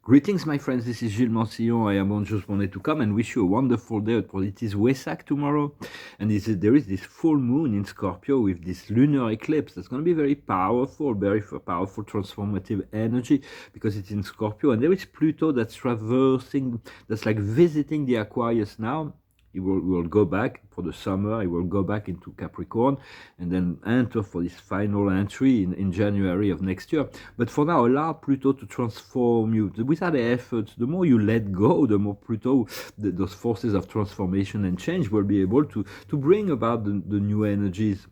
Greetings, my friends. This is Gilles Mancillon. Just wanted to come and wish you a wonderful day. It is WESAK tomorrow, and there is this full moon in Scorpio with this lunar eclipse. That's going to be very powerful, transformative energy because it's in Scorpio, and there is Pluto that's traversing, that's like visiting the Aquarius now. He will go back for the summer. He will go back into Capricorn and then enter for this final entry in January of next year. But for now, allow Pluto to transform you without effort. The more you let go, the more Pluto, those forces of transformation and change will be able to bring about the new energies.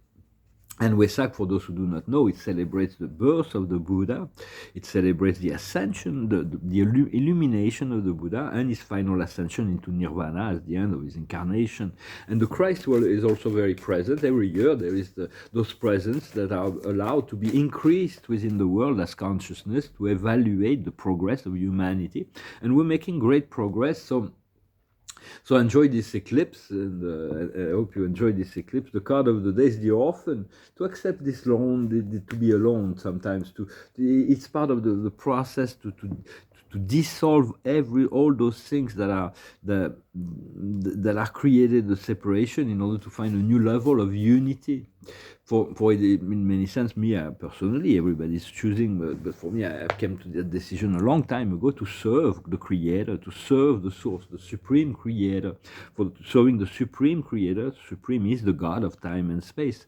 And WESAK, for those who do not know, it celebrates the birth of the Buddha, it celebrates the ascension, the illumination of the Buddha, and his final ascension into Nirvana as the end of his incarnation. And the Christ is also very present. Every year there is those presents that are allowed to be increased within the world as consciousness to evaluate the progress of humanity. And we're making great progress. So enjoy this eclipse, and I hope you enjoy this eclipse. The card of the day is the orphan. To accept this alone, to be alone sometimes. It's part of the process to dissolve all those things that are created the separation in order to find a new level of unity. For it, in many sense, me personally, everybody's choosing, but for me, I came to that decision a long time ago to serve the Creator, to serve the Source, the Supreme Creator. For serving the Supreme Creator, Supreme is the God of time and space.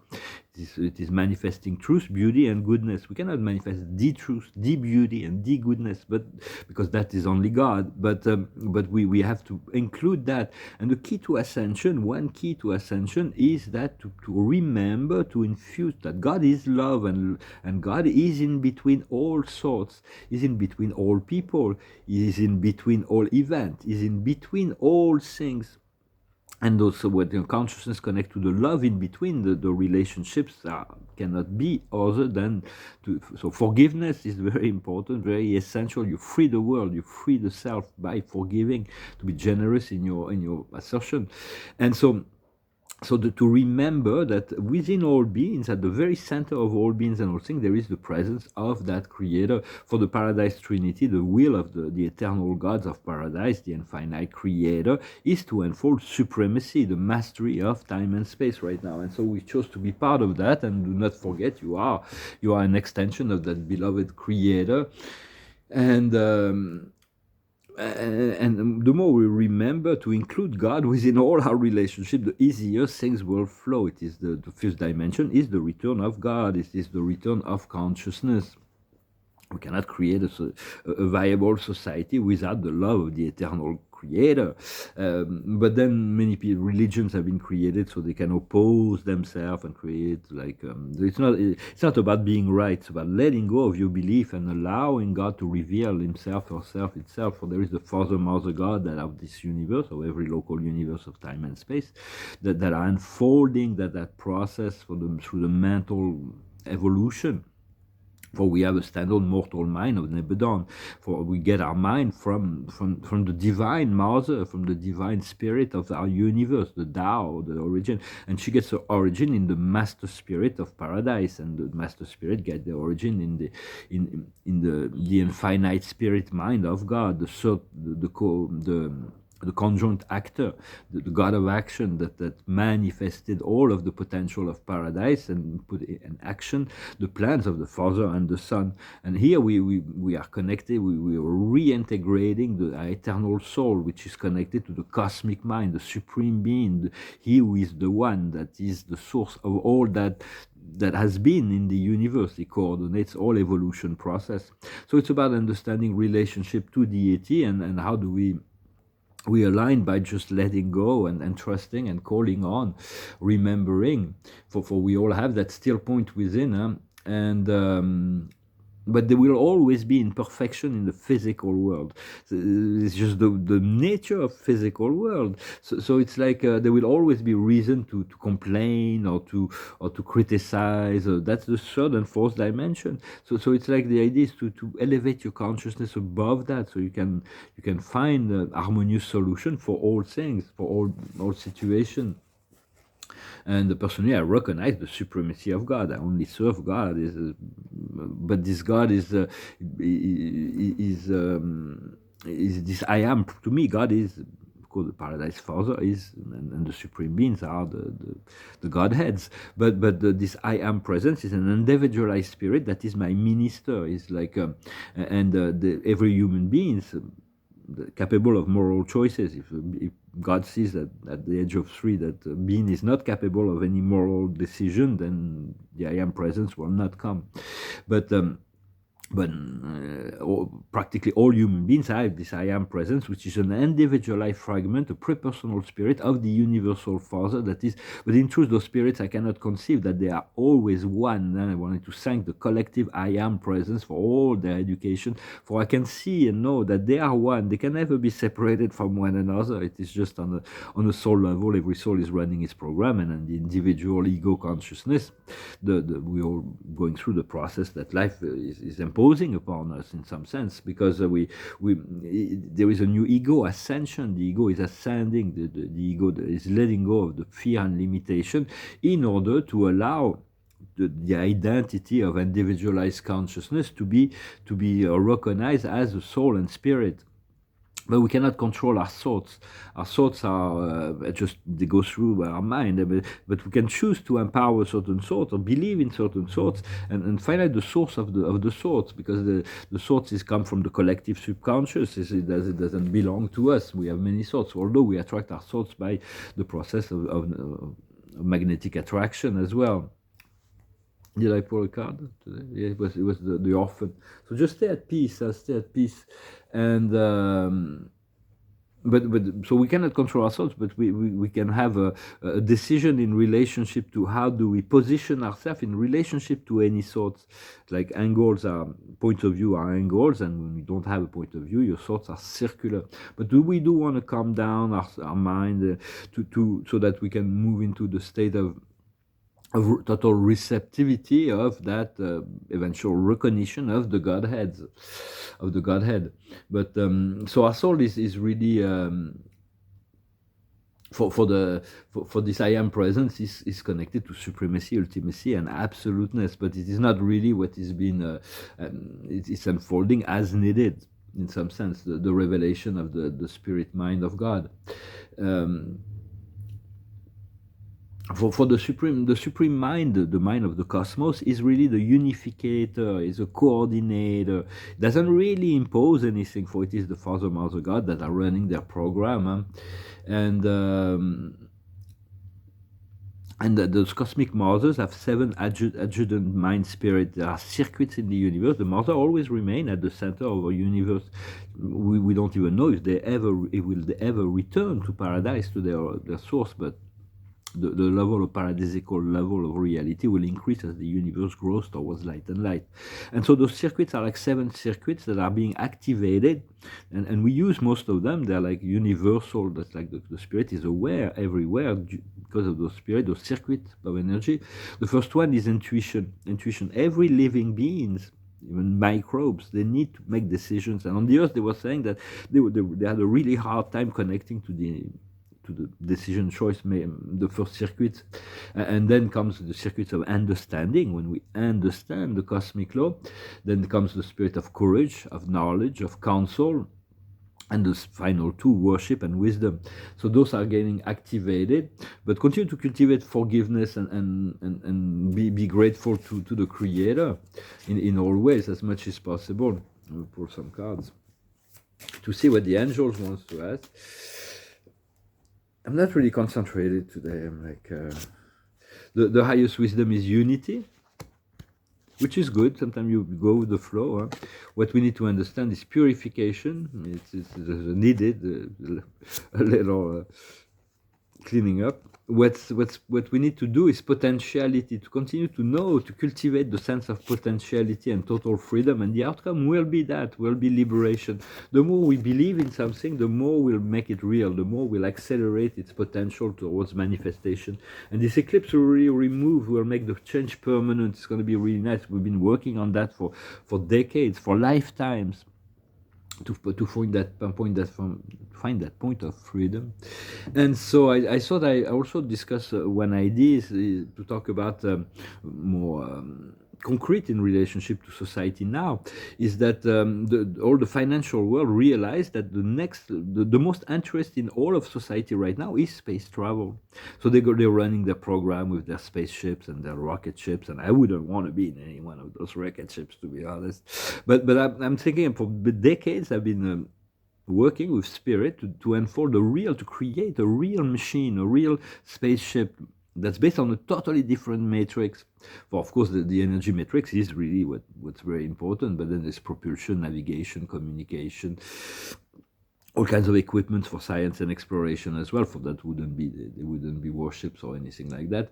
It is manifesting truth, beauty, and goodness. We cannot manifest the truth, the beauty, and the goodness, but because that is only God. But we have to include that. And the key to ascension, one key to ascension, is that to remember to infuse that God is love, and God is in between all sorts, is in between all people, is in between all events, is in between all things. And also when the consciousness connect to the love in between, the relationships cannot be other than so forgiveness is very important, very essential. You free the world, you free the self by forgiving, to be generous in your assertion. And so to remember that within all beings, at the very center of all beings and all things, there is the presence of that Creator. For the Paradise Trinity, the will of the eternal gods of Paradise, the infinite Creator, is to unfold supremacy, the mastery of time and space right now. And so we chose to be part of that, and do not forget, you are an extension of that beloved Creator. And the more we remember to include God within all our relationships, the easier things will flow. It is the fifth dimension is the return of God. It is the return of consciousness. We cannot create a viable society without the love of the eternal Creator. But then many religions have been created so they can oppose themselves and create it's not about being right. It's about letting go of your belief and allowing God to reveal Himself or self itself. For there is the Father, Mother, God that of this universe, or every local universe of time and space, that are unfolding that process for them through the mental evolution. For we have a standard mortal mind of Nebadon. For we get our mind from the divine mother, from the divine spirit of our universe, the Tao, the origin. And she gets her origin in the master spirit of paradise, and the master spirit gets the origin in the infinite spirit mind of God, the conjoint actor, the God of action that manifested all of the potential of paradise and put in action the plans of the Father and the Son. And here we are connected, we are reintegrating the eternal soul, which is connected to the cosmic mind, the supreme being, he who is the one that is the source of all that has been in the universe. He coordinates all evolution process. So it's about understanding relationship to deity, and how do we align by just letting go and trusting and calling on, remembering, for we all have that still point within, but there will always be imperfection in the physical world. It's just the nature of physical world. So it's like there will always be reason to complain or to criticize. That's the third and fourth dimension. So it's like the idea is to elevate your consciousness above that, so you can find an harmonious solution for all things, for all situations. And personally, I recognize the supremacy of God. I only serve God, but this God is is this I am. To me, God is called the Paradise Father is, and the Supreme Beings are the Godheads. But this I am presence is an individualized spirit that is my minister. Is like and every human being is capable of moral choices. If God sees that at the age of 3 that being is not capable of any moral decision, then the I am presence will not come. But practically all human beings have this I am presence, which is an individualized fragment, a pre-personal spirit of the universal Father that is, but in truth, those spirits I cannot conceive that they are always one. And I wanted to thank the collective I am presence for all their education, for I can see and know that they are one. They can never be separated from one another. It is just on a soul level, every soul is running its program, and the individual ego consciousness, we are going through the process that life is imposing upon us in some sense, because there is a new ego ascension. The ego is ascending. The ego is letting go of the fear and limitation in order to allow the identity of individualized consciousness to be recognized as a soul and spirit. But we cannot control our thoughts. Our thoughts are just, they go through our mind. But we can choose to empower certain thoughts or believe in certain thoughts and find out the source of the thoughts, because the thoughts come from the collective subconscious. It doesn't belong to us. We have many thoughts, although we attract our thoughts by the process of magnetic attraction as well. Did I pull a card today? Yeah, it was the orphan. So just stay at peace. Stay at peace, and but so we cannot control ourselves, but we can have a decision in relationship to how do we position ourselves in relationship to any thoughts. Like angles are points of view are angles, and when we don't have a point of view, your thoughts are circular. But do we want to calm down our mind so that we can move into the state of total receptivity of that eventual recognition of the Godhead. But so our soul is really for this I am presence is connected to supremacy, ultimacy, and absoluteness. But it is not really what is being it's unfolding as needed in some sense. The revelation of the spirit mind of God. For the supreme mind, the mind of the cosmos, is really the unificator, is a coordinator. It doesn't really impose anything, for it is the Father, Mother, God that are running their program, and those cosmic mothers have 7 adjudant mind spirit. There are circuits in the universe. The mother always remain at the center of our universe. We don't even know if they will ever return to paradise, to their source, but the level of paradisical level of reality will increase as the universe grows towards light and light. And so those circuits are like 7 circuits that are being activated, and we use most of them. They're like universal. That's like the spirit is aware everywhere because of those circuits of energy. The first one is intuition. Every living beings, even microbes, they need to make decisions. And on the earth, they were saying that they had a really hard time connecting to the decision choice, the first circuit, and then comes the circuits of understanding. When we understand the cosmic law, then comes the spirit of courage, of knowledge, of counsel, and the final 2, worship and wisdom. So those are getting activated, but continue to cultivate forgiveness and be grateful to the Creator in all ways as much as possible. I'll pull some cards to see what the angels wants to ask. I'm not really concentrated today. I'm like, the highest wisdom is unity, which is good. Sometimes you go with the flow. Huh? What we need to understand is purification. It's needed, a little cleaning up. What we need to do is potentiality, to continue to know, to cultivate the sense of potentiality and total freedom, and the outcome will be liberation. The more we believe in something, the more we'll make it real, the more we'll accelerate its potential towards manifestation. And this eclipse will really will make the change permanent. It's going to be really nice. We've been working on that for decades, for lifetimes, to find that point of freedom. And so I thought I also discuss one idea is to talk about more concrete in relationship to society now is that all the financial world realized that the most interest in all of society right now is space travel. So they're running their program with their spaceships and their rocket ships, and I wouldn't want to be in any one of those rocket ships, to be honest. But I'm thinking for decades I've been working with Spirit to unfold to create a real machine, a real spaceship that's based on a totally different matrix. Well, of course, the energy matrix is really what's very important, but then there's propulsion, navigation, communication, all kinds of equipment for science and exploration as well. For that there wouldn't be warships or anything like that.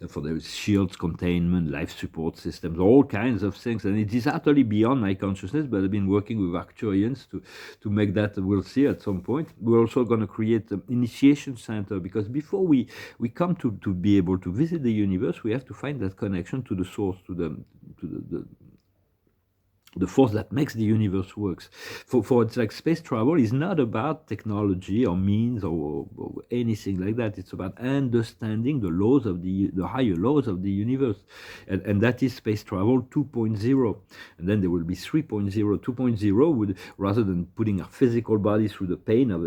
For the shields, containment, life support systems, all kinds of things. And it is utterly beyond my consciousness, but I've been working with Actuarians to make that. We'll see at some point. We're also going to create an initiation center, because before we come to be able to visit the universe, we have to find that connection to the source, to the force that makes the universe works. For it's like space travel is not about technology or means or anything like that. It's about understanding the laws of the higher laws of the universe, and that is space travel 2.0. And then there will be 3.0. 2.0 would, rather than putting our physical body through the pain of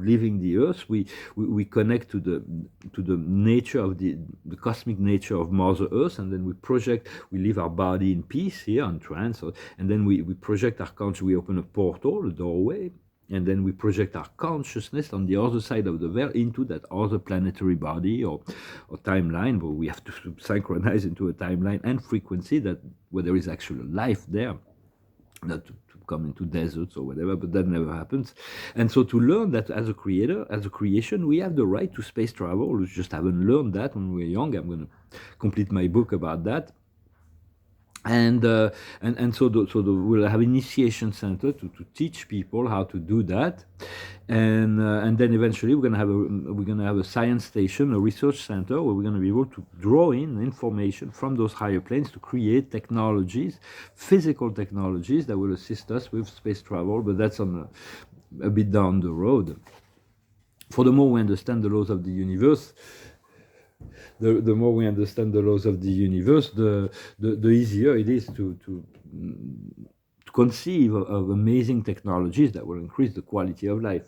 leaving the Earth, we connect to the nature of the cosmic nature of Mother Earth, and then we leave our body in peace here on trance. And then we project our consciousness, we open a portal, a doorway, and then we project our consciousness on the other side of the veil into that other planetary body or timeline, but we have to synchronize into a timeline and frequency where there is actual life there, not to come into deserts or whatever, but that never happens. And so to learn that as a creator, as a creation, we have the right to space travel. We just haven't learned that when we were young. I'm going to complete my book about that. And so we'll have initiation center to teach people how to do that, and then eventually we're gonna have a science station, a research center where we're gonna be able to draw in information from those higher planes to create technologies, physical technologies that will assist us with space travel. But that's on a bit down the road. For the more we understand the laws of the universe, the more we understand the laws of the universe, the easier it is to conceive of amazing technologies that will increase the quality of life.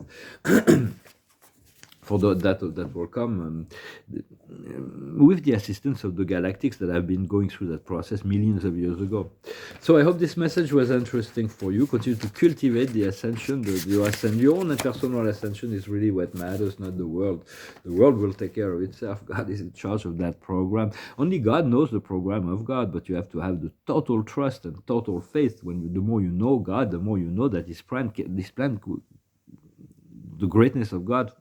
For that will come with the assistance of the galactics that have been going through that process millions of years ago. So I hope this message was interesting for you. Continue to cultivate the ascension, your ascension. Your own personal ascension is really what matters, not the world. The world will take care of itself. God is in charge of that program. Only God knows the program of God, but you have to have the total trust and total faith. The more you know God, the more you know that this plan the greatness of God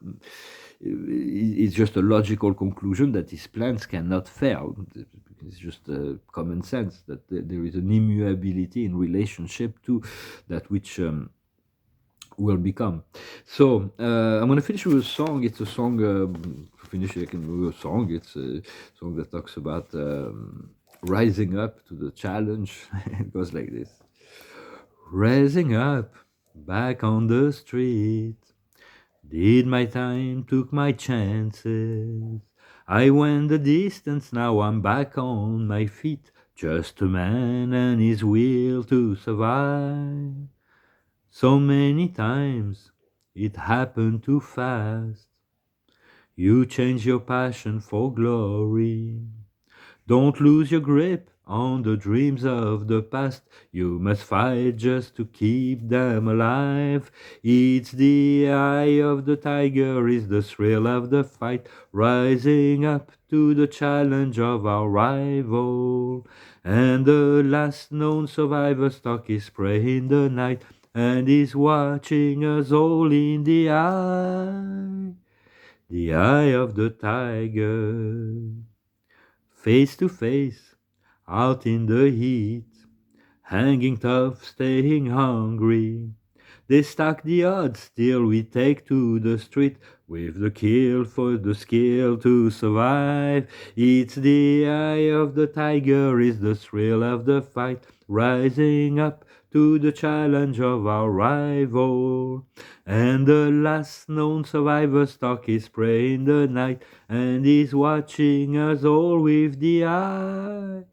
is just a logical conclusion that his plans cannot fail. It's just common sense that there is an immuability in relationship to that which will become. So I'm going to finish with a song. It's a song, with a song. It's a song that talks about rising up to the challenge. It goes like this. Rising up, back on the street. Did my time, took my chances. I went the distance, now I'm back on my feet. Just a man and his will to survive. So many times it happened too fast. You change your passion for glory. Don't lose your grip on the dreams of the past. You must fight just to keep them alive. It's the eye of the tiger, is the thrill of the fight, rising up to the challenge of our rival. And the last known survivor stalks his prey in the night, and is watching us all in the eye of the tiger. Face to face, out in the heat, hanging tough, staying hungry. They stack the odds, still we take to the street, with the kill for the skill to survive. It's the eye of the tiger, is the thrill of the fight, rising up to the challenge of our rival. And the last known survivor stalks his prey in the night, and is watching us all with the eye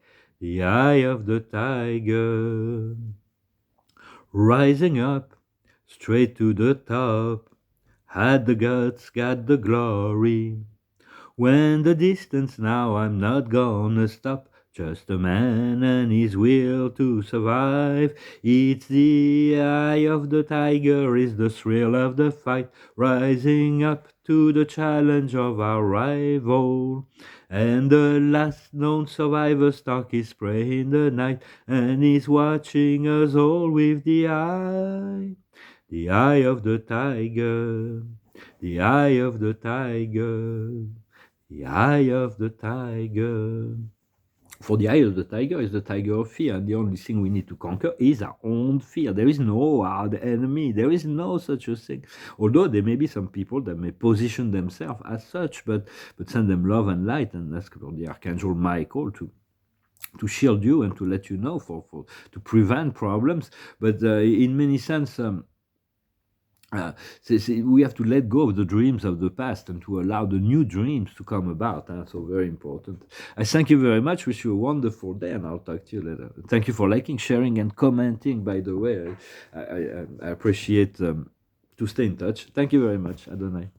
the eye of the tiger, rising up straight to the top, had the guts, got the glory. When the distance now, I'm not gonna stop. Just a man and his will to survive. It's the eye of the tiger, is the thrill of the fight, rising up to the challenge of our rival. And the last known survivor stalks his prey in the night, and he's watching us all with the eye of the tiger, the eye of the tiger. The eye of the tiger. For the eye of the tiger is the tiger of fear, and the only thing we need to conquer is our own fear. There is no hard enemy. There is no such a thing. Although there may be some people that may position themselves as such, but send them love and light and ask for the Archangel Michael to shield you and to let you know to prevent problems. But in many sense. We have to let go of the dreams of the past and to allow the new dreams to come about. So very important. I thank you very much. Wish you a wonderful day, and I'll talk to you later. Thank you for liking, sharing, and commenting. By the way, I appreciate to stay in touch. Thank you very much. Adonai.